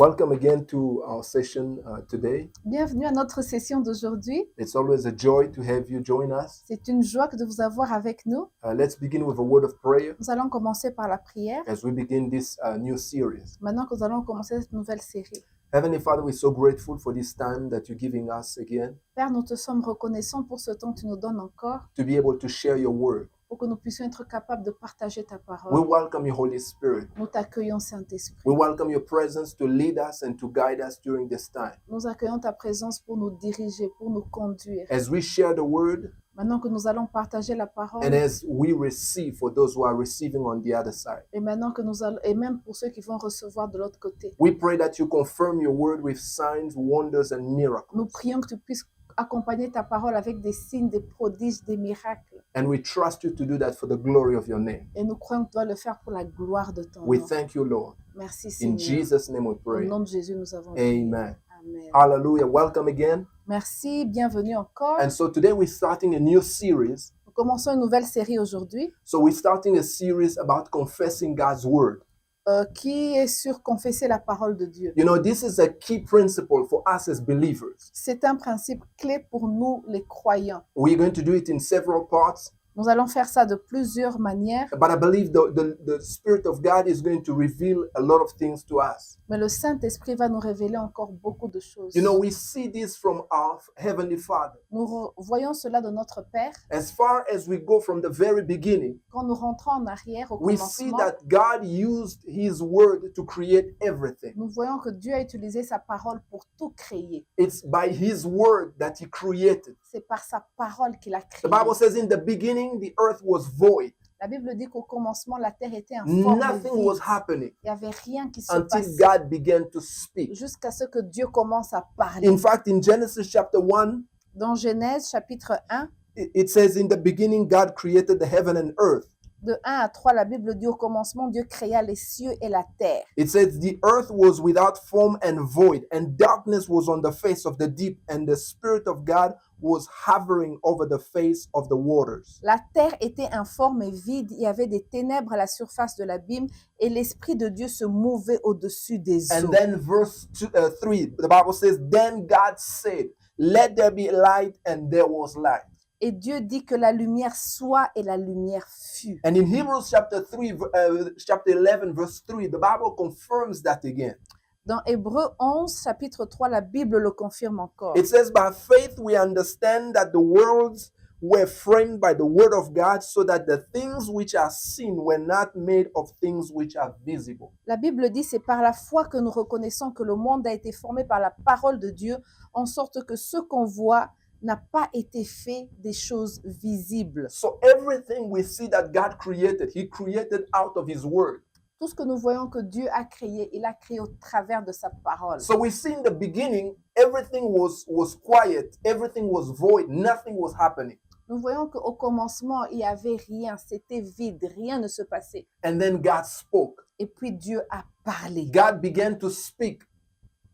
Welcome again to our session today. Bienvenue à notre session d'aujourd'hui. It's always a joy to have you join us. C'est une joie de vous avoir avec nous. Let's begin with a word of prayer Nous allons commencer par la prière. as we begin this new series. Maintenant que nous allons commencer cette nouvelle série. Heavenly Father, we're so grateful for this time that you're giving us again Père, nous te sommes reconnaissants pour ce temps que tu nous donnes encore, to be able to share your word. pour que nous puissions être capables de partager ta We parole. welcome your Holy Spirit. Nous t'accueillons, Saint-Esprit. We welcome your presence to lead us and to guide us during this time. Nous accueillons ta présence pour nous diriger, pour nous conduire. As we share the word Maintenant que nous allons partager la and parole, as we receive for those who are receiving on the other side. et maintenant que nous allons, et même pour ceux qui vont recevoir de l'autre côté, We pray that you confirm your word with signs, wonders, and nous miracles. prions que tu puisses accompagner ta parole avec des signes, des prodiges, des miracles. And we trust you to do that for the glory of your name. Et nous croyons que tu dois le faire pour la gloire de ton We nom. thank you, Lord. Merci In Seigneur. Jesus' name we Au pray. nom de Jésus, nous avons Amen. Amen. Hallelujah. Welcome again. Merci, bienvenue encore. And so today we're starting a new series. Nous commençons une nouvelle série aujourd'hui So we're starting a series about confessing God's word. qui est sur confesser la parole de Dieu. You know, this is a key principle for us as believers. C'est un principe clé pour nous, les croyants. We're going to do it in several parts, Nous allons faire ça de plusieurs manières, but I believe the Spirit of God is going to reveal a lot of things to us. mais le Saint-Esprit va nous révéler encore beaucoup de choses. You know, we see this from our Heavenly Father. Nous voyons cela de notre Père. As far as we go from the very beginning, Quand nous rentrons en arrière au we see commencement, that God used His word to create everything. nous voyons que Dieu a utilisé sa parole pour tout créer. It's by His word that He created. C'est par sa parole qu'il a The créé. Bible says in the beginning, the earth was void. La Bible dit qu'au commencement, la terre était informe. Nothing was happening Il n'y avait rien qui se until passait God began to speak. jusqu'à ce que Dieu commence à parler. In fact, in Genesis chapter 1, Dans Genèse chapitre 1, it says, in the beginning, God created the heaven and earth. de 1 à 3, la Bible dit au commencement, Dieu créa les cieux et la terre. It says, the earth was without form and void, and darkness was on the face of the deep, and the Spirit of God was hovering over the face of the waters. La terre était informe et vide, il y avait des ténèbres à la surface de l'abîme et l'Esprit de Dieu se mouvait au-dessus des And eaux. then verse 3, the Bible says, then God said, let there be light, and there was light. Et Dieu dit que la lumière soit et la lumière fut. And in Hebrews chapter 11, verse 3, the Bible confirms that again. Dans Hébreux 11, chapitre 3, la Bible le confirme encore. It says, by faith we understand that the worlds were framed by the word of God, so that the things which are seen were not made of things which are visible. La Bible dit, c'est par la foi que nous reconnaissons que le monde a été formé par la parole de Dieu, en sorte que ce qu'on voit n'a pas été fait des choses visibles. So everything we see that God created, He created out of His word. Tout ce que nous voyons que Dieu a créé, il a créé au travers de sa parole. So we see in the beginning, everything was quiet, everything was void, nothing was happening. Nous voyons qu'au commencement, il n'y avait rien, c'était vide, rien ne se passait. And then God spoke. Et puis Dieu a parlé. God began to speak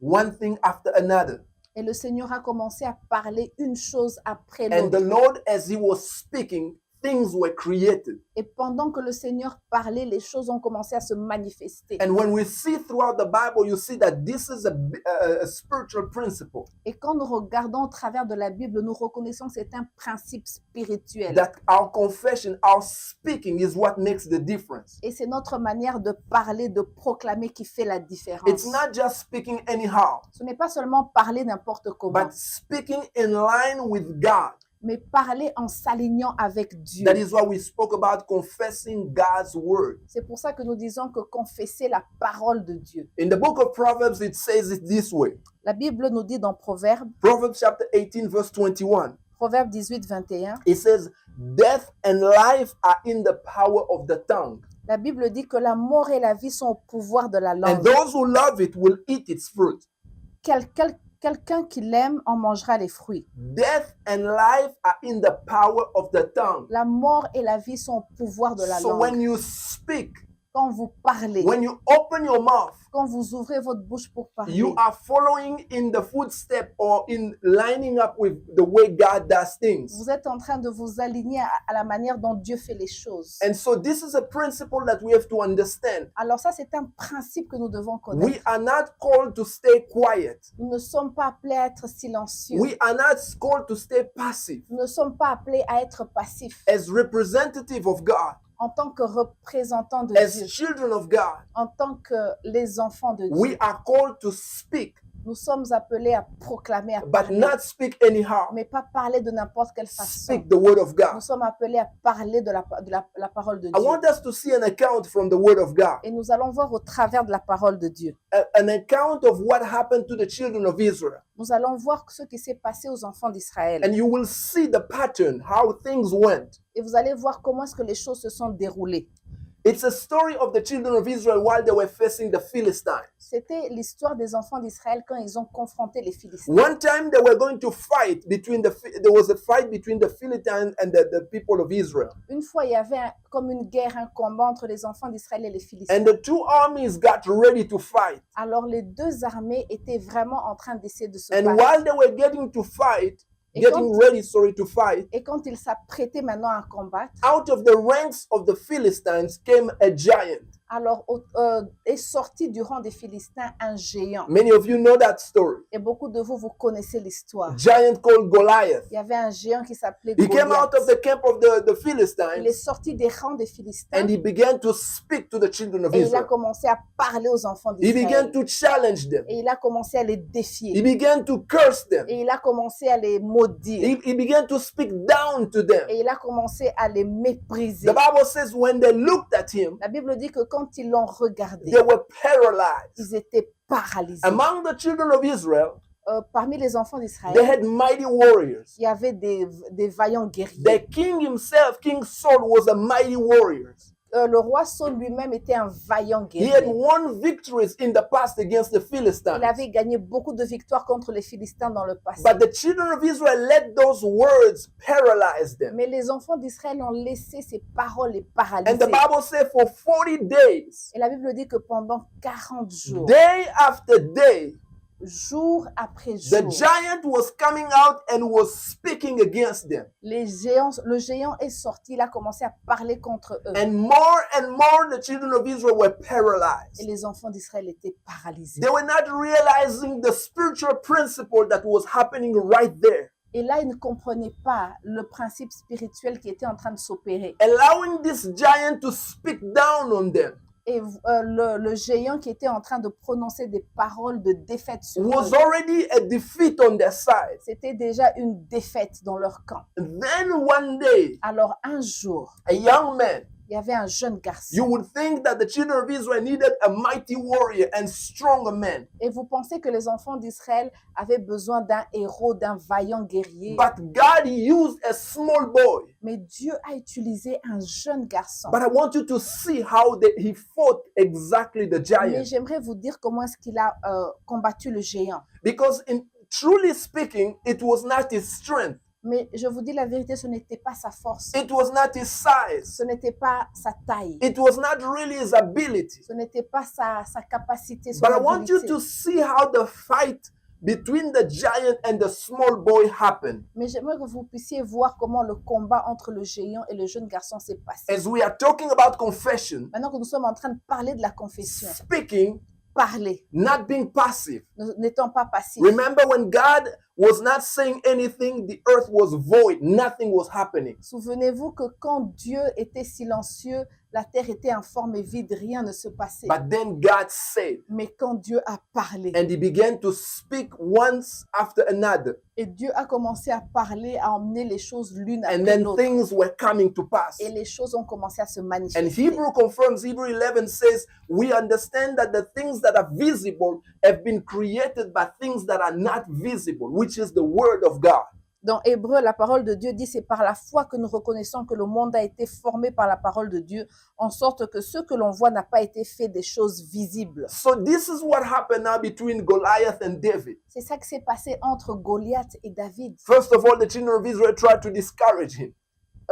one thing after another. Et le Seigneur a commencé à parler une chose après And the l'autre. Lord, as He was speaking, things were created. Et pendant que le Seigneur parlait, les choses ont commencé à se manifester. And when we see throughout the Bible, you see that this is a spiritual principle. Et quand nous regardons au travers de la Bible, nous reconnaissons que c'est un principe spirituel. That our confession, our speaking is what makes the difference. Et c'est notre manière de parler, de proclamer qui fait la différence. It's not just speaking anyhow, Ce n'est pas seulement parler n'importe comment, but speaking in line with God. mais parler en s'alignant avec Dieu. That is why we spoke about confessing God's word. C'est pour ça que nous disons que confesser la parole de Dieu. In the book of Proverbs, it says it this way. La Bible nous dit dans Proverbes, Proverbs chapter 18, verse 21. Proverbe 18, 21, It says, death and life are in the power of the tongue. la Bible dit que la mort et la vie sont au pouvoir de la And langue. those who love it will eat its fruit. Quelqu'un qui l'aime en mangera les fruits. Death and life are in the power of the tongue. La mort et la vie sont au pouvoir de la So langue. when you speak, Quand vous parlez, when you open your mouth, quand vous ouvrez votre bouche pour parler, you are following in the footstep or in lining up with the way God does things. vous êtes en train de vous aligner à la manière dont Dieu fait les choses. And so this is a principle that we have to understand. Alors ça, c'est un principe que nous devons We connaître. are not called to stay quiet. Nous ne sommes pas appelés à être silencieux. We are not called to stay passive. Nous ne sommes pas appelés à être passifs. As representative of God, En tant que représentants de as Dieu, children of God, en tant que les enfants de we Dieu, are called to speak, nous sommes appelés à proclamer, à but parler, not speak anyhow. mais pas parler de n'importe quelle façon. Speak the word of Nous God. sommes appelés à parler de la parole de I Dieu. want us to see an account from the word of God, Et nous allons voir au travers de la parole de Dieu. an account of what happened to the children of Israel. Nous allons voir ce qui s'est passé aux enfants d'Israël. And you will see the pattern, how things went. Et vous allez voir comment est-ce que les choses se sont déroulées. It's a story of the children of Israel while they were facing the Philistines. C'était l'histoire des enfants d'Israël quand ils ont confronté les Philistins. One time they were going to fight there was a fight between the Philistines and the people of Israel. Une fois, il y avait comme une guerre, un combat entre les enfants d'Israël et les Philistins. And the two armies got ready to fight. Alors les deux armées étaient vraiment en train d'essayer de se And battre. while they were getting Et ready to fight, Et quand ils s'apprêtaient maintenant à combattre, out of the ranks of the Philistines came a giant. alors est sorti du rang des Philistins un géant. Many of you know that story. Et beaucoup de vous connaissez l'histoire. Giant called Goliath. Il y avait un géant qui s'appelait He came out of Goliath. the camp of the Il est Philistines sorti des rangs des Philistins and he began to speak to the children of et il a Israel. commencé à parler aux enfants He began d'Israël. to challenge them. Et il a commencé à les He défier. began to curse them. Et il a commencé à les maudire. He began to speak down to them. Et il a commencé à les mépriser. The Bible says when they looked at him, La Bible dit que quand ils l'ont regardé, they were paralyzed. ils étaient paralysés. Among the children of Israel, Parmi les enfants they d'Israël, had mighty warriors. il y avait des vaillants guerriers. The king himself, King Saul, was a mighty warrior. Le roi Saul lui-même était un vaillant He had guerrier. won victories in the past against the Il Philistines. avait gagné beaucoup de victoires contre les Philistins dans le passé. But the children of Israel let those words paralyze them. Mais les enfants d'Israël ont laissé ces paroles les And paralyser. the Bible says for 40 days, Et la Bible dit que pendant 40 jours, day after day, jour après the jour, giant was coming out and was speaking against them. le géant est sorti, il a commencé à parler contre eux. And more the children of Israel were Et paralyzed. les enfants d'Israël étaient paralysés. They were not realizing the spiritual principle that was happening right there. Et là, ils ne comprenaient pas le principe spirituel qui était en train de s'opérer. Allowing this giant to speak down on them Et le géant qui était en train de prononcer des paroles de défaite sur was eux, already a defeat on their side. c'était déjà une défaite dans leur camp. Then one day, Alors un jour, a young man, il y avait un jeune garçon. you would think that the children of Israel needed a mighty warrior and stronger man. Et vous pensez que les enfants d'Israël avaient besoin d'un héros, d'un vaillant guerrier. But God used a small boy. Mais Dieu a utilisé un jeune garçon. But I want you to see how he fought exactly the Mais giant. j'aimerais vous dire comment est-ce qu'il a combattu le géant. Because truly speaking, it was not his strength. Mais je vous dis la vérité, ce n'était pas sa force. It was not his size. Ce n'était pas sa taille. It was not really his ability. Ce n'était pas sa capacité, son But I want you habilité. to see how the fight between the giant and the small boy happened. Mais j'aimerais que vous puissiez voir comment le combat entre le géant et le jeune garçon s'est passé. As we are talking about confession, Maintenant que nous sommes en train de parler de la confession, speaking, parler, not being passive. n'étant pas passif. Remember when God was not saying anything, the earth was void, nothing was happening. Souvenez-vous que quand Dieu était silencieux, la terre était informe et vide, rien ne se passait. But then God said, Mais quand Dieu a parlé, and he began to speak once after another, et Dieu a commencé à parler, à emmener les choses l'une and après then l'autre, things were coming to pass. et les choses ont commencé à se And manifester. Hebrew confirms, Hebrew 11 says, we understand that the things that are visible have been created by things that are not visible, which is the word of God. Dans Hébreu, la parole de Dieu dit, c'est par la foi que nous reconnaissons que le monde a été formé par la parole de Dieu, en sorte que ce que l'on voit n'a pas été fait des choses visibles. So this is what happened now between Goliath and David. C'est ça qui s'est passé entre Goliath et David. First of all, the children of Israel tried to discourage him.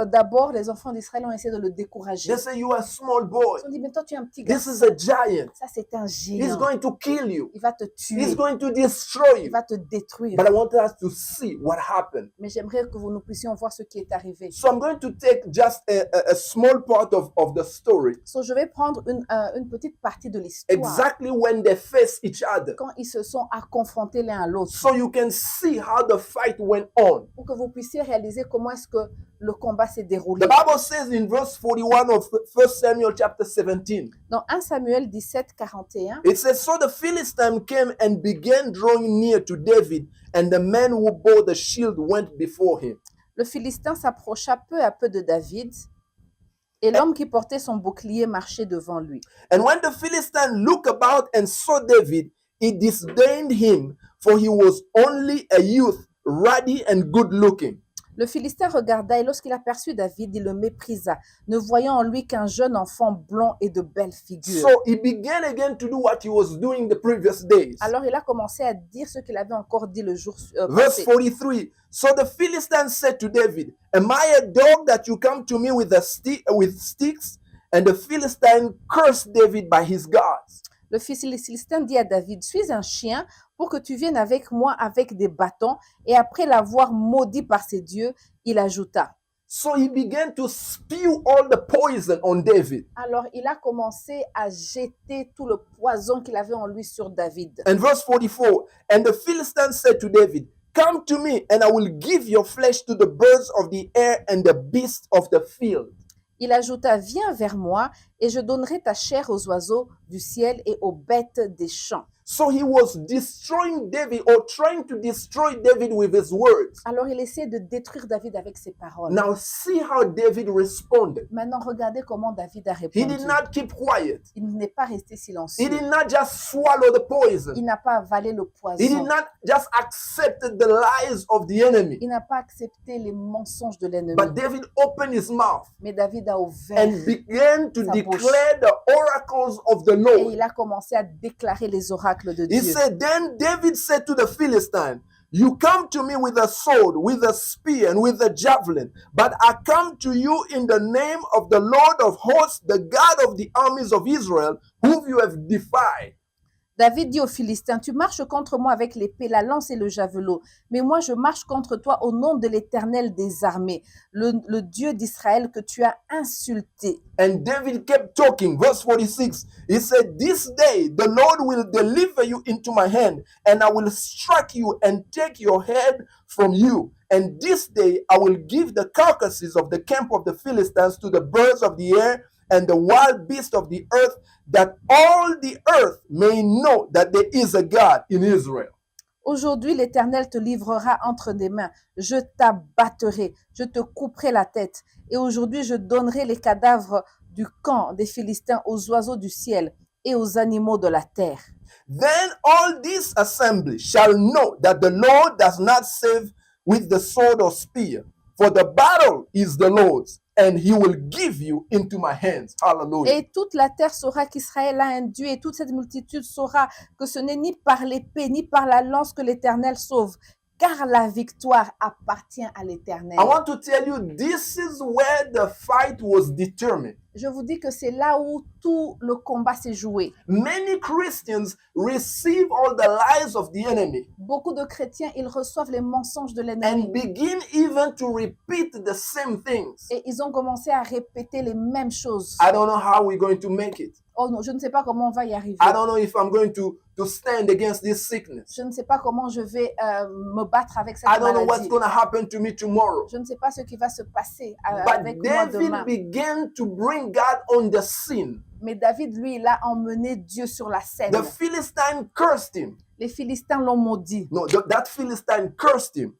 d'abord, les enfants d'Israël ont essayé de le décourager. They say, you are a small boy. Ils ont dit, mais toi, tu es un petit This garçon. is a giant. Ça, c'est un He's géant. going to kill you. Il va te He's tuer. going to destroy Il you. va te détruire. But I want us to see what happened. Mais j'aimerais que nous puissions voir ce qui est arrivé. So I'm going to take just a small part of the story. So, je vais prendre une petite partie de l'histoire. Exactly when they face each other. Quand ils se sont à confronter l'un à l'autre. So you can see how the fight went on. Pour que vous puissiez réaliser comment est-ce que le combat s'est déroulé. The Bible says in verse 41 of 1 Samuel chapter 17, Dans 1 Samuel 17, 41, it says, so the Philistine came and began drawing near to David, and the men who bore the shield went before him. le Philistin s'approcha peu à peu de David, et l'homme qui portait son bouclier marchait devant lui. And when the Philistine looked about and saw David, he disdained him, for he was only a youth, ruddy and good looking. Le Philistin regarda et lorsqu'il aperçut David, il le méprisa, ne voyant en lui qu'un jeune enfant blond et de belle figure. So he began again to do what he was doing the previous days. Alors il a commencé à dire ce qu'il avait encore dit le jour Verse passé. 43. So the Philistine said to David, am I a dog that you come to me with sticks? And the Philistine cursed David by his gods. Le Philistin dit à David, suis un chien pour que tu viennes avec moi avec des bâtons. Et après l'avoir maudit par ses dieux, il ajouta. So he began to spew all the poison on David. Alors il a commencé à jeter tout le poison qu'il avait en lui sur David. And verse 44, and the Philistine said to David, come to me and I will give your flesh to the birds of the air and the beasts of the field. Il ajouta, viens vers moi et je donnerai ta chair aux oiseaux du ciel et aux bêtes des champs. So he was destroying David or trying to destroy David with his words. Alors il essaie de détruire David avec ses paroles. Now see how David responded. Maintenant regardez comment David a He répondu. did not keep quiet. Il n'est pas resté He silencieux. did not just swallow the poison. Il n'a pas avalé le He did poison. not just accept the lies of the enemy. Il n'a pas accepté les mensonges de l'ennemi. But David opened his mouth Mais David a ouvert and began to sa bouche. declare the oracles of the et Lord. il a commencé à déclarer les oracles de He Dieu. said, then David said to the Philistine, you come to me with a sword, with a spear, and with a javelin, but I come to you in the name of the Lord of hosts, the God of the armies of Israel, whom you have defied. David dit aux Philistins, tu marches contre moi avec l'épée, la lance et le javelot, mais moi je marche contre toi au nom de l'Éternel des armées, le Dieu d'Israël que tu as insulté. And David kept talking. Verse 46, he said, this day the Lord will deliver you into my hand, and I will strike you and take your head from you. And this day I will give the carcasses of the camp of the Philistines to the birds of the air and the wild beasts of the earth, that all the earth may know that there is a God in Israel. Aujourd'hui, l'Éternel te livrera entre des mains. Je t'abattrai, je te couperai la tête. Et aujourd'hui, je donnerai les cadavres du camp des Philistins aux oiseaux du ciel et aux animaux de la terre. Then all this assembly shall know that the Lord does not save with the sword or spear, for the battle is the Lord's, and he will give you into my hands. Hallelujah. Et toute la terre saura qu'Israël a un Dieu, et toute cette multitude saura que ce n'est ni par l'épée, ni par la lance que l'Éternel sauve, car la victoire appartient à l'Éternel. I want to tell you, this is where the fight was determined. Je vous dis que c'est là où tout le combat s'est joué. Many Christians receive all the lies of the enemy Beaucoup de chrétiens, ils reçoivent les mensonges de l'ennemi. and begin even to repeat the same things. Et ils ont commencé à répéter les mêmes choses. I don't know how we're going to make it. Oh non, je ne sais pas comment on va y arriver. I don't know if I'm going to stand against this sickness. Je ne sais pas comment je vais me battre avec cette I don't know what's maladie. going to happen to me tomorrow. Je ne sais pas ce qui va se passer But avec moi David demain. began to bring God on the scene. Mais David, lui, il a emmené Dieu sur la scène. The Philistine cursed him. Les Philistins l'ont maudit. No, that Philistine cursed him.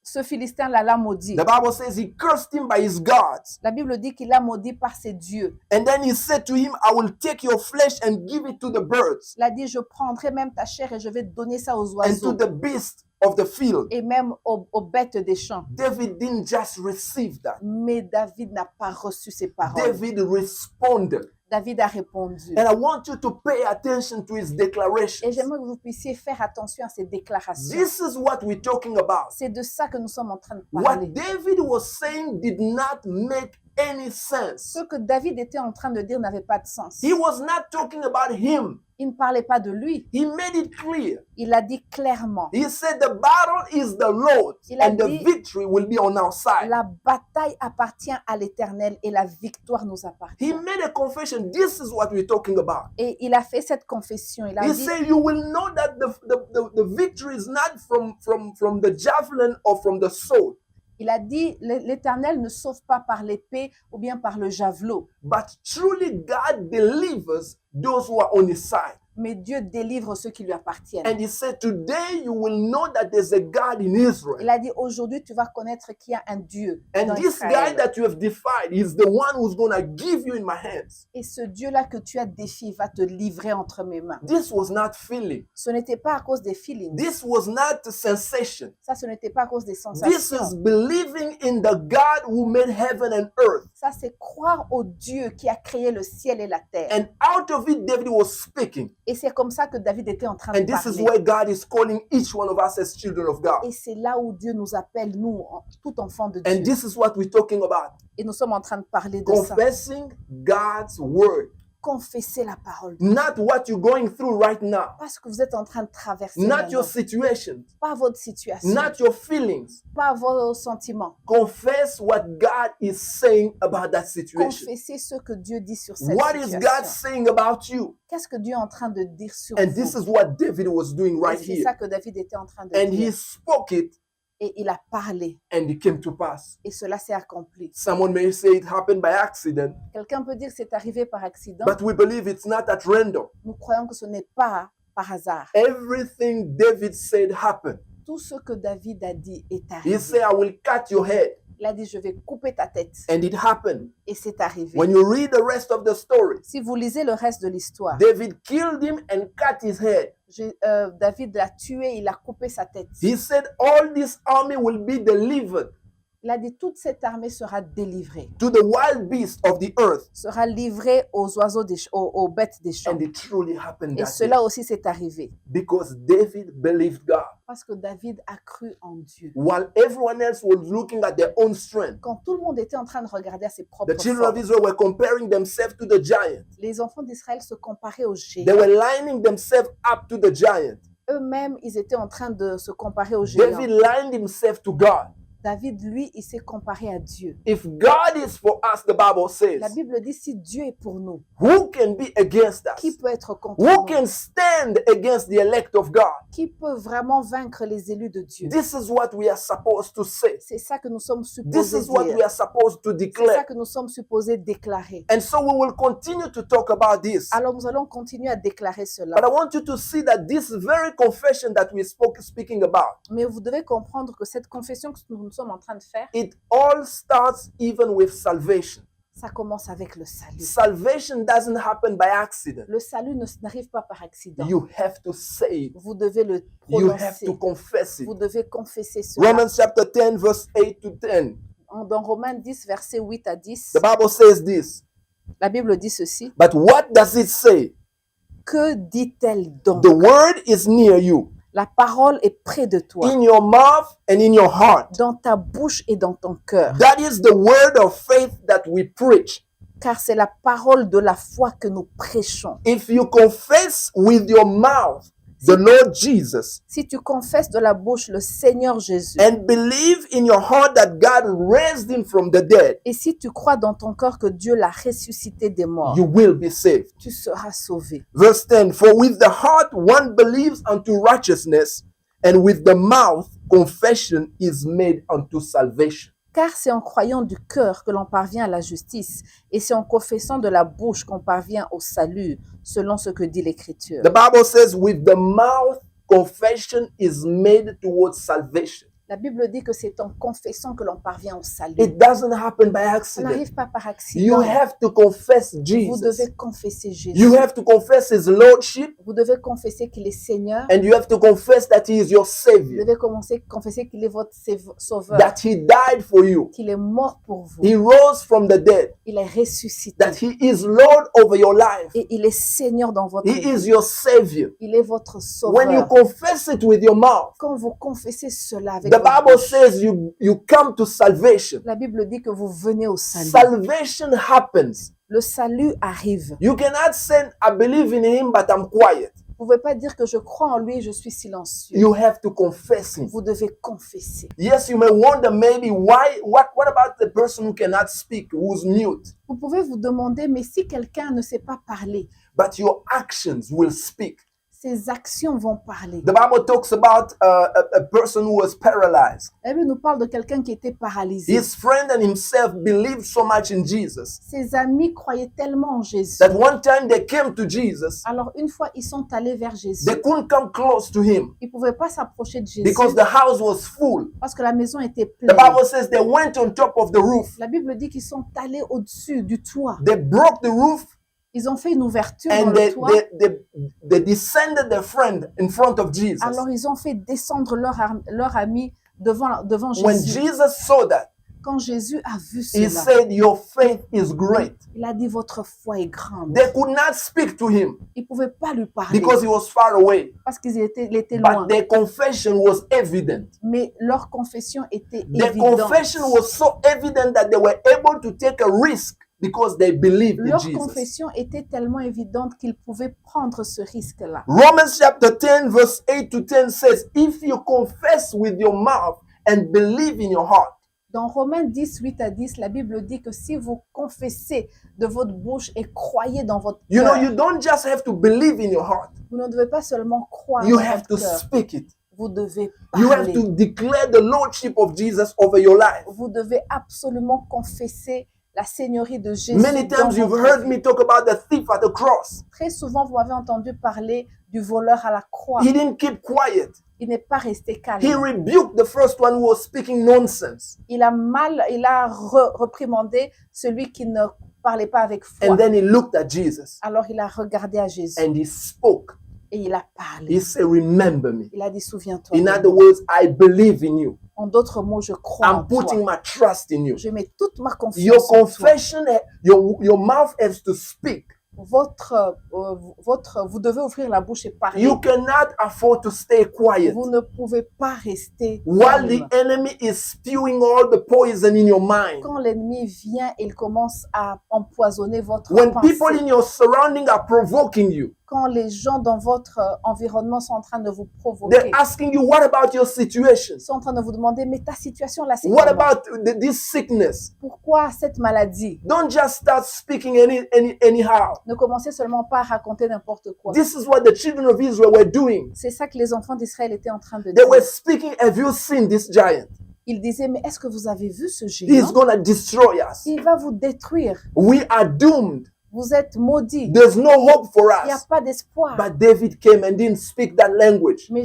Ce Philistin-là l'a maudit. The Bible says he cursed him by his gods. La Bible dit qu'il l'a maudit par ses dieux. And then he said to him, I will take your flesh and give it to the birds Il a dit, je prendrai même ta chair et je vais donner ça aux and to oiseaux the beasts of the field. et même aux bêtes des champs. David didn't just receive that. Mais David n'a pas reçu ces paroles. David responded. David a répondu. And I want you to pay attention to his Et declarations. j'aimerais que vous puissiez faire attention à ces déclarations. This is what we're talking about. C'est de ça que nous sommes en train de What parler. David was saying did not make any sense. Ce que David était en train de dire n'avait pas de sens. He was not talking about him. Il ne parlait pas de lui. He made it clear. Il a dit clairement. He said the battle is the Lord's Il a and the dit- victory will be on our side. La bataille appartient à l'Éternel et la victoire nous He appartient. made a confession. This is what we're talking about. Et il a fait cette confession. Il a He dit, said, you will know that the victory is not from the javelin or from the sword, l'Éternel ne sauve pas par l'épée ou bien par le javelot, but truly God delivers those who are on his side. mais Dieu délivre ceux qui lui appartiennent. And he said, today you will know that there's a God in Israel. Il a dit, aujourd'hui, tu vas connaître qu'il y a un Dieu And dans this guy Israël. that you have defied is the one who's going to give you in my hands. Et ce Dieu-là que tu as défié va te livrer entre mes mains. This was not feeling. Ce n'était pas à cause des feelings. This was not sensation. Ça, ce n'était pas à cause des This sensations. is believing in the God who made heaven and earth. Ça, c'est croire au Dieu qui a créé le ciel et la terre. And out of it, David was speaking. Et c'est comme ça que David était en train de And this is parler. why God is calling each one of us as children of God. Et c'est là où Dieu nous appelle, nous, tout enfants de And Dieu. this is what we're talking about. Et nous sommes en train de parler de ça. Confessing God's word. Confessez la parole. Not what you're going through right now. Pas ce que vous êtes en train de traverser Not maintenant. your situation. Pas votre situation. Not your feelings. Pas vos sentiments. Confess what God is saying about that situation. Confessez ce que Dieu dit sur cette What is God situation. saying about you? Qu'est-ce que Dieu est en train de dire sur And vous? this is what David was doing Et right c'est here. ça que David était en train de And he dire. spoke it Et il a parlé. and it came to pass. Et cela s'est accompli. Someone may say it happened by accident, Quelqu'un peut dire que c'est arrivé par accident. but we believe it's not at random. Nous croyons que ce n'est pas par hasard. Everything David said happened. Tout ce que David a dit est He arrivé. said, I will cut your head. Il a dit, je vais couper ta tête. And it happened. Et c'est arrivé. When you read the rest of the story, Si vous lisez le reste de l'histoire, David killed him and cut his head. David l'a tué, il a coupé sa tête. He said, all this army will be delivered Il a dit, toute cette armée sera délivrée, to the wild beasts of the earth. sera livrée aux oiseaux, aux bêtes des champs. And it truly happened Et that day. cela aussi s'est arrivé. Because David believed God. Parce que David a cru en Dieu. While everyone else was looking at their own strength, Quand tout le monde était en train de regarder à ses propres the children of forces, Israel were comparing themselves to the giant. les enfants d'Israël se comparaient aux They géants. were lining themselves up to the giant. Eux-mêmes, ils étaient en train de se comparer aux géants. David lined himself to God. David, lui, il s'est comparé à Dieu. If God is for us, the Bible La says, Bible dit, si Dieu est pour nous, who can be against us? qui peut être contre Who nous? can stand against the elect of God? Qui peut vraiment vaincre les élus de Dieu? This is what we are supposed to say. C'est ça que nous sommes This supposés is what we dire. are supposed to C'est ça declare. que nous sommes supposés déclarer. And so we will continue to talk about this. Alors nous allons continuer à déclarer cela. But I want you to see that this very confession that we speaking about, Mais vous devez comprendre que cette confession que nous sommes en train de faire, it all starts even with salvation. ça commence avec le salut. Salvation doesn't happen by accident. Le salut n'arrive pas par accident. You have to say it. Vous devez le You have prononcer. to confess it. Vous devez confesser cela. Romans chapter 10, verse 8 to 10. Dans Romains 10, versets 8 à 10, The Bible says this. la Bible dit ceci. But what does it say? Que dit-elle donc? The word is near you, La parole est près de toi, in your mouth and in your heart. dans ta bouche et dans ton cœur. That is the word of faith that we preach. Car c'est la parole de la foi que nous prêchons. If you confess with your mouth the Lord Jesus Si tu confesses de la bouche le Seigneur Jésus, and believe in your heart that God raised him from the dead, et si tu crois dans ton cœur que Dieu l'a ressuscité des morts, you will be saved. tu seras sauvé. Verse 10, for with the heart one believes unto righteousness, and with the mouth confession is made unto salvation. Car c'est en croyant du cœur que l'on parvient à la justice, et c'est en confessant de la bouche qu'on parvient au salut, selon ce que dit l'Écriture. The Bible says with the mouth confession is made towards salvation. La Bible dit que c'est en confessant que l'on parvient au salut. It doesn't happen by Ça accident. n'arrive pas par You accident. have to confess Vous Jesus. devez confesser You Jésus. have to confess his lordship, Vous devez confesser qu'il est Seigneur. and you have to confess that he is your Vous savior, devez confesser qu'il est votre sauveur. that he died for you. Qu'il est mort pour vous. He rose from the dead, Il est ressuscité. that he is Lord over your life. Et il est Seigneur dans votre He vie. is your savior. Il est votre When you sauveur. confess it with your mouth, Quand vous confessez cela avec the votre Bible bouche, says you come to salvation. la Bible dit que vous venez au salut. Salvation happens. Le salut arrive. You cannot say, I believe in him, but I'm quiet. Vous ne pouvez pas dire que je crois en lui et je suis silencieux. You have to confess him. Vous devez confesser. Yes, you may wonder maybe what about the person who cannot speak, who's mute? Vous pouvez vous demander, mais si quelqu'un ne sait pas parler, But your actions will speak. ses actions vont parler. The Bible talks about a person who was paralyzed. La Bible nous parle de quelqu'un qui était paralysé. His friend and himself believed so much in Jesus Ses amis croyaient tellement en Jésus. that one time they came to Jesus. Alors une fois, ils sont allés vers Jésus. They couldn't come close to him Ils ne pouvaient pas s'approcher de Jésus because the house was full. parce que la maison était The pleine. Bible says they went on top of the roof. La Bible dit qu'ils sont allés au-dessus du toit. They broke the roof Ils ont fait une ouverture dans and le toit. they descended their friend in front of Jesus. Alors ils ont fait descendre leur ami devant When Jésus. Jesus saw that, Quand Jésus a vu he cela, said, your faith is great. il a dit votre foi est grande. They could not speak to him Ils ne pouvaient pas lui parler because he was far away. parce qu'il était loin. But their confession was evident. Mais leur confession était Their évidente. confession was so evident that they were able to take a risk because they believed in Leur Jesus. confession était tellement évidente qu'ils pouvaient prendre ce risque-là. Romans chapter 10 verse 8 to 10 says, if you confess with your mouth and believe in your heart, Dans Romains 10, 8 à 10, la Bible dit que si vous confessez de votre bouche et croyez dans votre you know, cœur, you don't just have to believe in your heart. vous ne devez pas seulement croire You dans have to votre cœur, speak it. vous devez You have parler. to declare the lordship of Jesus over your life. Vous devez absolument confesser la seigneurie de Jésus. Many dans times you've votre heard vie. me talk about the thief at the cross. Très souvent, vous m'avez entendu parler du voleur à la croix. He didn't keep quiet. Il n'est pas resté calme. He rebuked the first one who was speaking nonsense. Il a reprimandé celui qui ne parlait pas avec foi. And then he looked at Jesus Alors il a regardé à Jésus and he spoke. et il a parlé. He said, remember me. Il a dit, souviens-toi. In de other moi. words, I believe in you. En d'autres mots, je crois en I'm putting toi. my trust in you. Je mets toute ma confiance Your en toi. confession, your mouth has to speak. Vous devez ouvrir la bouche et parler. You cannot afford to stay quiet Vous ne pouvez pas rester while the calme. enemy is spewing all the poison in your mind. Quand l'ennemi vient, il commence à empoisonner votre When pensée. people in your surrounding are provoking you, Quand les gens dans votre environnement sont en train de vous they're provoquer, asking you, what about your situation? sont en train de vous demander, mais ta situation là, c'est What comment? about this sickness? Pourquoi cette maladie? Don't just start speaking anyhow. Ne commencez seulement pas à raconter n'importe quoi. This is what the children of Israel were doing. C'est ça que les enfants d'Israël étaient en train de They dire. were speaking, have you seen this giant? Ils disaient, mais est-ce que vous avez vu ce He's géant? going to destroy us. Il va vous détruire. We are doomed. Vous êtes maudits. There's no hope for Il n'y a us. pas d'espoir. But David came and didn't speak that language. Mais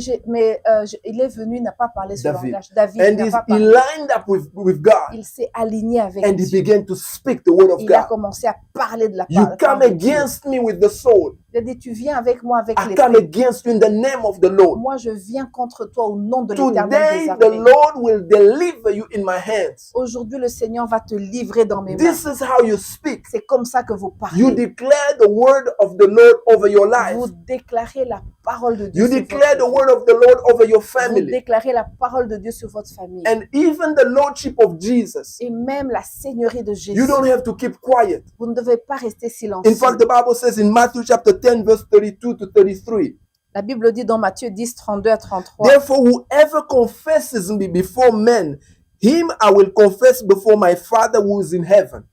il est venu, il n'a pas parlé ce David. langage. David And n'a pas he parlé. lined up with God. Il s'est aligné avec And he Dieu. began to speak the word of Il a God. commencé à parler de la You parole come de Dieu. against me with the sword. Il a dit, tu viens avec moi avec I come l'épée. against you in the name of the Lord. Moi, je viens contre toi au nom de l'Éternel Today, des the armées. Lord will deliver you in my hands. Aujourd'hui, le Seigneur va te livrer dans mes mains. This is how you speak. C'est comme ça que vous You parlez. declare the word of the Lord over your life. Vous déclarez la parole de Dieu You sur declare the votre vie. word of the Lord over your Vous family. déclarez la parole de Dieu sur votre famille. And even the Lordship of Jesus. Et même la seigneurie de Jésus. You don't have to keep quiet. Vous ne devez pas rester silencieux. In fact, the Bible says in Matthew chapter 10, verse 32 to 33, La Bible dit dans Matthieu 10, 32 à 33, therefore, whoever confesses me before men, him I will confess before my Father who is in heaven.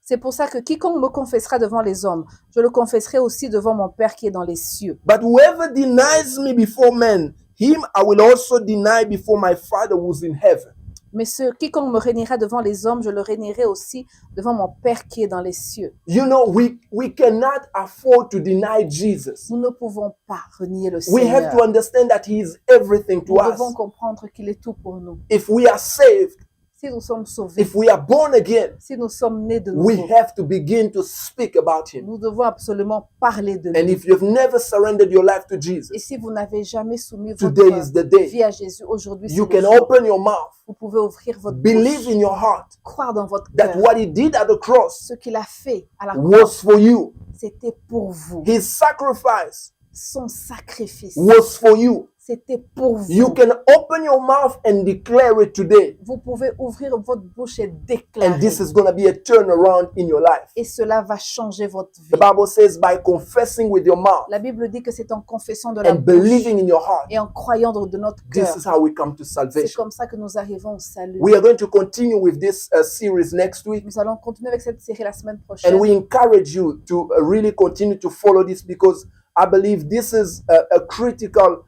c'est pour ça que quiconque me confessera devant les hommes, je le confesserai aussi devant mon Père qui est dans les cieux. But whoever denies me before men, him I will also deny before my Father who is in heaven. Mais quiconque me réunira devant les hommes, je le réunirai aussi devant mon Père qui est dans les cieux. You know, we cannot afford to deny Jesus. Nous ne pouvons pas renier le We have to Seigneur. understand that He is everything to Nous us. devons comprendre qu'il est tout pour nous. If we are saved, Si nous sommes sauvés, if we are born again, si nous sommes nés de we nouveau, have to begin to speak about Him. nous devons absolument parler de And lui. if you've never surrendered your life to Et Jesus, si vous n'avez jamais soumis today is votre the day. vie à Jésus, aujourd'hui c'est You le can jour. open your mouth, Vous pouvez ouvrir votre believe bouche, in your heart croire dans votre that cœur. what He did at the cross Ce qu'il a fait à la croix, was for you. c'était pour vous. His sacrifice Son sacrifice, was for you. c'était pour You vous. can open your mouth and declare it today. Vous pouvez ouvrir votre bouche et And déclarer. this is going to be a turnaround in your life. Et cela va changer votre vie. The Bible says by confessing with your mouth La Bible dit que c'est en confessant de la and bouche believing in your heart, et en croyant de notre this cœur. is how we come to C'est salvation. comme ça que nous arrivons au salut. We are going to continue with this series next week. Nous allons continuer avec cette série la semaine And prochaine. we encourage you to really continue to follow this because I believe this is a critical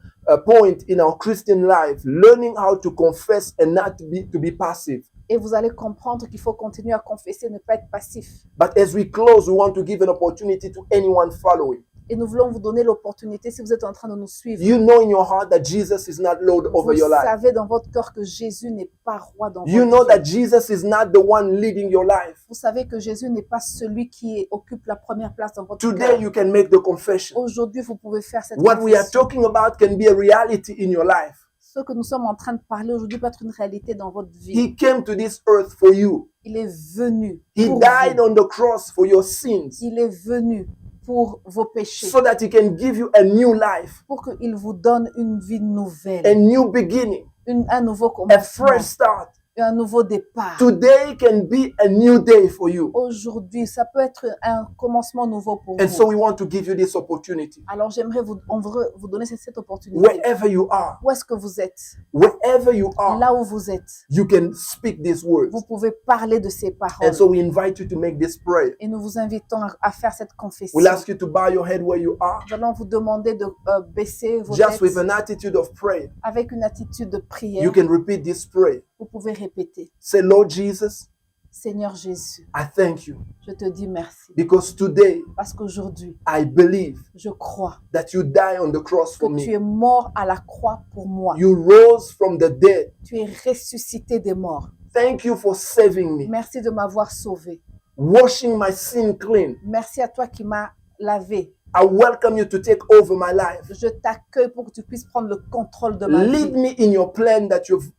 point in our Christian life, learning how to confess and not to be passive. Et vous allez comprendre qu'il faut continuer à confesser, ne pas être passif. But as we close, we want to give an opportunity to anyone following. Et nous voulons vous donner l'opportunité, si vous êtes en train de nous suivre, You know in your heart that Jesus is not Lord over vous your life. savez dans votre cœur que Jésus n'est pas roi dans You votre know vie. that Jesus is not the one leading your life. Vous savez que Jésus n'est pas celui qui occupe la première place dans votre Today cœur. you can make the confession. Aujourd'hui, vous pouvez faire cette What we are confession. talking about can be a reality in your life. Ce que nous sommes en train de parler aujourd'hui peut être une réalité dans votre vie. He came to this earth for you. Il est venu He pour died vous. on the cross for your sins Il est venu pour vos péchés, so that He can give you a new life, pour qu'il vous donne une vie nouvelle, a new beginning, un nouveau a commencement, fresh start. un nouveau départ. Today can be a new day for you. Aujourd'hui, ça peut être un commencement nouveau pour And so vous. we want to give you this opportunity. Alors j'aimerais on veut vous donner cette opportunité. Wherever you are, Où est-ce que vous êtes? wherever you are, Là où vous êtes, you can speak these words. vous pouvez parler de ces paroles. And so we invite you to make this prayer. Et nous vous invitons à faire cette confession. We'll ask you to bow your head where you are, Nous allons vous demander de baisser vos just with têtes an attitude of prayer. avec une attitude de prière. You can repeat this prayer. Vous pouvez répéter. Say, Lord Jesus, Seigneur Jésus, I thank you je te dis merci. because today Parce qu'aujourd'hui, I believe je crois that you died on the cross que for tu me. es mort à la croix pour moi. You rose from the dead. Tu es ressuscité des morts. Thank you for saving me, Merci de m'avoir sauvé. washing my sin clean. Merci à toi qui m'as lavé. I welcome you to take over my life. Je t'accueille pour que tu puisses prendre le contrôle de ma Lead vie. me in your plan that you've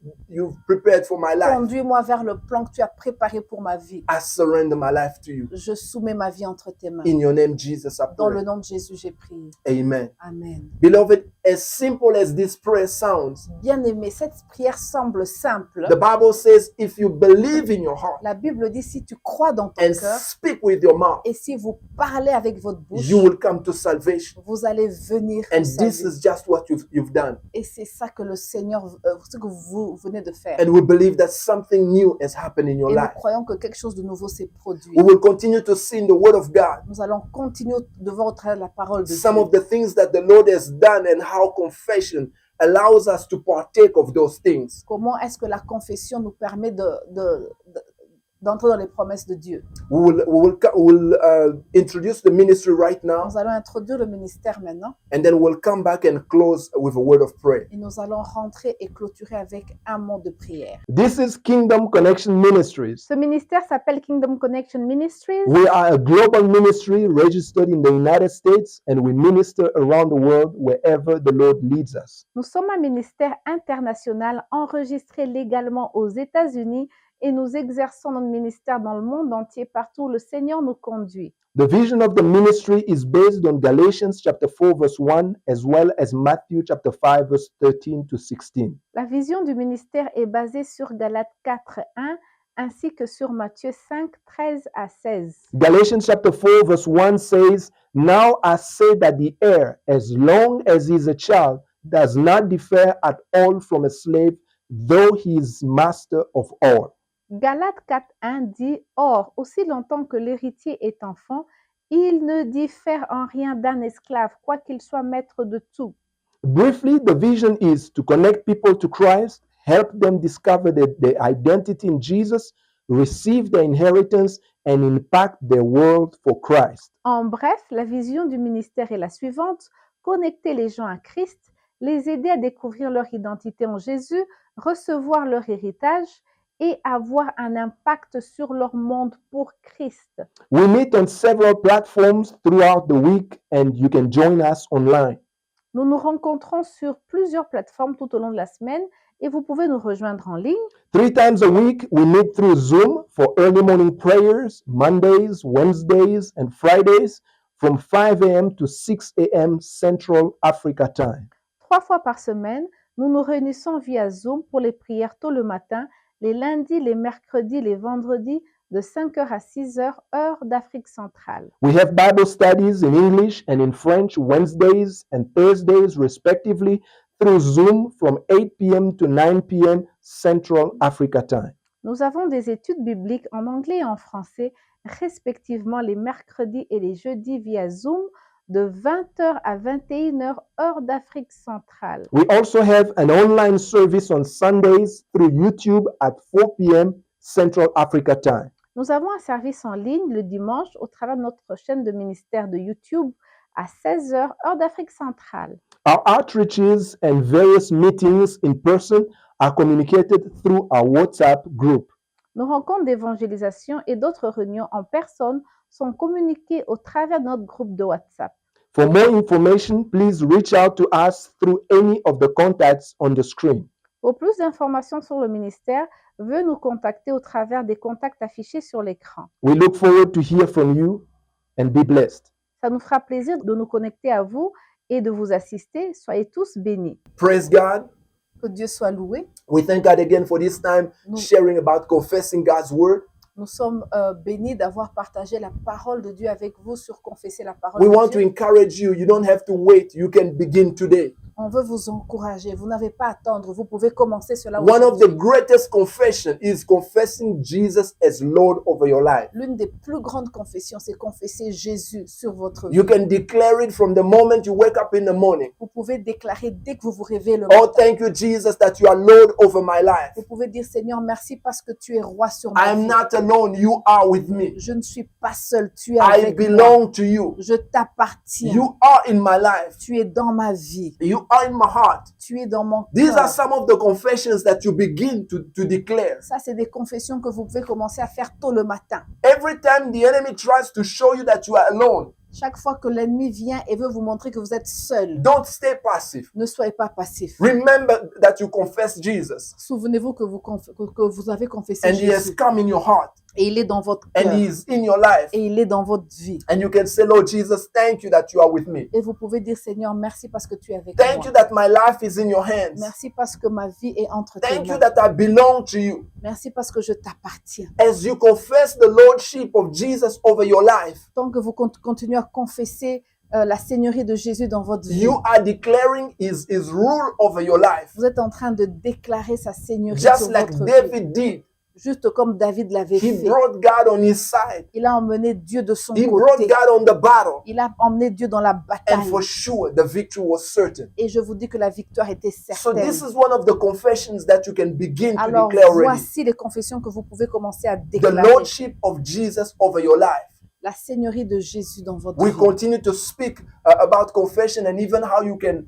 prepared for my life. Conduis-moi vers le plan que tu as préparé pour ma vie. I surrender my life to you. Je soumets ma vie entre tes mains. In your name, Jesus, I Dans le pray. nom de Jésus, j'ai prié. Amen. Amen. Beloved, as simple as this prayer sounds, Bien-aimé, cette prière semble simple. the Bible says if you believe in your heart La Bible dit si tu crois dans ton and cœur speak with your mouth, et si vous parlez avec votre bouche, you will come to salvation. vous allez venir au And this salut. is just what you've done. Et c'est ça que le Seigneur, ce que vous venez de faire. And we believe that something new has happened in your Et nous life. croyons que quelque chose de nouveau s'est produit. We will continue to see in the Word of God Nous allons continuer de voir au travers de la parole de some Dieu. of the things that the Lord has done and how confession allows us to partake of those things. Comment est-ce que la confession nous permet d'entrer dans les promesses de Dieu? We will introduce the ministry right now, Nous allons introduire le ministère maintenant and then we'll come back and close with a word of prayer. et nous allons rentrer et clôturer avec un mot de prière. This is Kingdom Connection Ministries. Ce ministère s'appelle Kingdom Connection Ministries. We are a global ministry registered in the United States, and we minister around the world wherever the Lord leads us. Nous sommes un ministère international enregistré légalement aux États-Unis et nous exerçons notre ministère dans le monde entier partout où le Seigneur nous conduit. The vision of the ministry is based on Galatians chapter 4 verse 1 as well as Matthew chapter 5 verse 13 to 16. La vision du ministère est basée sur Galates 4:1 ainsi que sur Matthieu 5:13 à 16. Galatians chapter 4 verse 1 says, "Now I say that the heir, as long as he is a child, does not differ at all from a slave, though he is master of all." Galates 4:1 dit « Or, aussi longtemps que l'héritier est enfant, il ne diffère en rien d'un esclave, quoiqu'il soit maître de tout. » Briefly, the vision is to connect people to Christ help them discover their identity in Jesus, receive their inheritance, and impact their world for Christ. En bref, la vision du ministère est la suivante: connecter les gens à Christ, les aider à découvrir leur identité en Jésus, recevoir leur héritage et avoir un impact sur leur monde pour Christ. We meet on several platforms throughout the week, and you can join us online. Nous nous rencontrons sur plusieurs plateformes tout au long de la semaine et vous pouvez nous rejoindre en ligne. 3 times a week, we meet through Zoom for early morning prayers, Mondays, Wednesdays, and Fridays from 5 a.m. to 6 a.m. Central Africa time. 3 fois par semaine, nous nous réunissons via Zoom pour les prières tôt le matin, les lundis, les mercredis, les vendredis, de 5h à 6h, heure d'Afrique centrale. We have Bible studies in English and in French Wednesdays and Thursdays, respectively, through Zoom from 8 p.m. to 9 p.m. Central Africa time. Nous avons des études bibliques en anglais et en français, respectivement les mercredis et les jeudis via Zoom, de 20h à 21h, heure d'Afrique centrale. We also have an online service on Sundays through YouTube at 4 p.m. Central Africa time. Nous avons un service en ligne le dimanche au travers de notre chaîne de ministère de YouTube à 16h, heure d'Afrique centrale. Our outreaches and various meetings in person are communicated through our WhatsApp group. Nos rencontres d'évangélisation et d'autres réunions en personne sont communiquées au travers de notre groupe de WhatsApp. For more information, please reach out to us through any of the contacts on the screen. Pour plus d'informations sur le ministère, veuillez nous contacter au travers des contacts affichés sur l'écran. We look forward to hear from you and be blessed. Ça nous fera plaisir de nous connecter à vous et de vous assister. Soyez tous bénis. Praise God. Que Dieu soit loué. We thank God again for this time Nous- sharing about confessing God's word. Nous sommes bénis d'avoir partagé la parole de Dieu avec vous sur confesser la parole We de want to Dieu. encourage you. You don't have to wait. You can begin today. On veut vous encourager. Vous n'avez pas à attendre. Vous pouvez commencer cela One of the aujourd'hui. greatest confession is confessing Jesus as Lord over your life. L'une des plus grandes confessions, c'est confesser Jésus sur votre vie. You can declare it from the moment you wake up in the morning. Vous pouvez déclarer dès que vous vous réveillez le Oh, matin. thank you, Jesus, that you are Lord over my life. Vous pouvez dire, Seigneur, merci parce que tu es roi sur ma I am vie. not alone. You are with me. Je ne suis pas seul. Tu es I avec moi. belong to you. Je t'appartiens. You are in my life. Tu es dans ma vie. You are in my heart. Tu es dans mon These are cœur. some of the confessions that you begin to declare. Ça, c'est des confessions que vous pouvez commencer à faire tôt le matin. Every time the enemy tries to show you that you are alone, Chaque fois que l'ennemi vient et veut vous montrer que vous êtes seul, don't stay passive. ne soyez pas passif. Remember that you confess Jesus Souvenez-vous que vous avez confessé and he has Jésus come in your heart et il est dans votre and cœur he is in your life. et il est dans votre vie. And you can say, Lord Jesus, thank you that you are with me. Et vous pouvez dire, Seigneur, merci parce que tu es avec Thank moi. you that my life is in your hands. Merci parce que ma vie est entre tes Thank you mains. that I belong to you. Merci parce que je t'appartiens. As you confess the lordship of Jesus over your life, Tant que vous continuez à confesser la seigneurie de Jésus dans votre vie, you are declaring his rule over your life. vous êtes en train de déclarer sa seigneurie Just sur like votre vie. David did. Juste comme David l'avait He fait. brought God on his side. Il a emmené Dieu de son He brought côté. God on the battle. Il a emmené Dieu dans la And bataille. for sure, the victory was certain. Et je vous dis que la victoire était So certaine. this is one of the confessions that you can begin to Alors declare already. voici les confessions que vous pouvez commencer à The déclarer. lordship of Jesus over your life. La seigneurie de Jésus dans votre We vie. continue to speak about confession and even how you can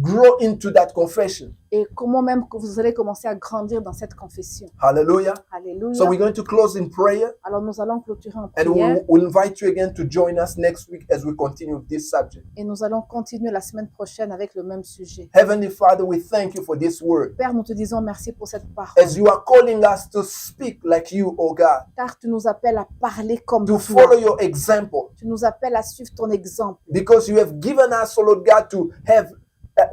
grow into that confession. Et comment même que vous allez commencer à grandir dans cette confession. Hallelujah. Alléluia. So we're going to close in prayer Alors nous allons clôturer en and prière we'll invite you again to join us next week as we continue with this subject. et nous allons continuer la semaine prochaine avec le même sujet. Heavenly Father, we thank you for this word. Père, nous te disons merci pour cette parole. As you are calling us to speak like you, oh God, Car tu nous appelles à parler comme to toi. follow your example, Tu nous appelles à suivre ton exemple. because you have given us, oh Lord God, to have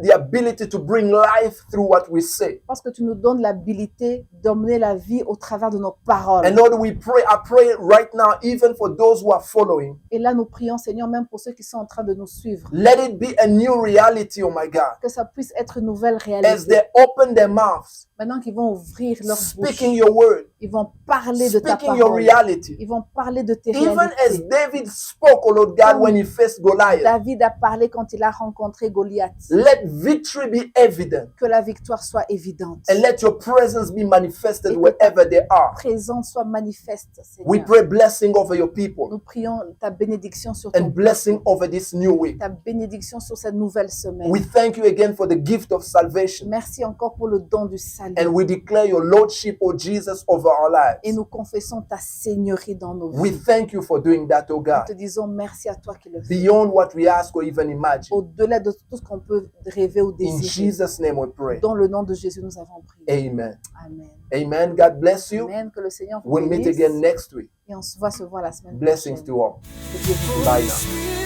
the ability to bring life through what we say. Parce que tu nous donnes l'habilité d'emmener la vie au travers de nos paroles. And Lord, we pray, I pray right now, even for those who are following, Et là, nous prions, Seigneur, même pour ceux qui sont en train de nous suivre, let it be a new reality, oh my God. que ça puisse être une nouvelle As réalité. they open their mouths Maintenant qu'ils vont ouvrir leur bouche, speaking your word, ils vont parler de ta speaking your parole. reality. Ils vont parler de tes Even as réalités. David spoke, oh Lord God, when he faced Goliath, David a parlé quand il a rencontré Goliath. let victory be evident Que la victoire soit évidente. and let your presence be manifested wherever they are. Présence soit manifeste, We Seigneur. pray blessing over your people Nous prions ta bénédiction sur ton and blessing over this new week. ta bénédiction sur cette nouvelle semaine. We thank you again for the gift of salvation. Merci encore pour le don du salut. And we declare your lordship, O Jesus, over our Et lives. nous confessons ta seigneurie dans nos We vies. thank you for doing that, O Nous God. te disons merci à toi qui le fais. Beyond what we ask or even imagine. Au-delà de tout ce qu'on peut rêver ou In désirer. Jesus' name we pray. Dans le nom de Jésus, nous avons prié. Amen. Amen. Amen. God bless you. Amen. Que le Seigneur vous We'll meet bénisse. again next week. Et on se voit la semaine Blessings prochaine. to all. Que Dieu vous bénisse. Bye now.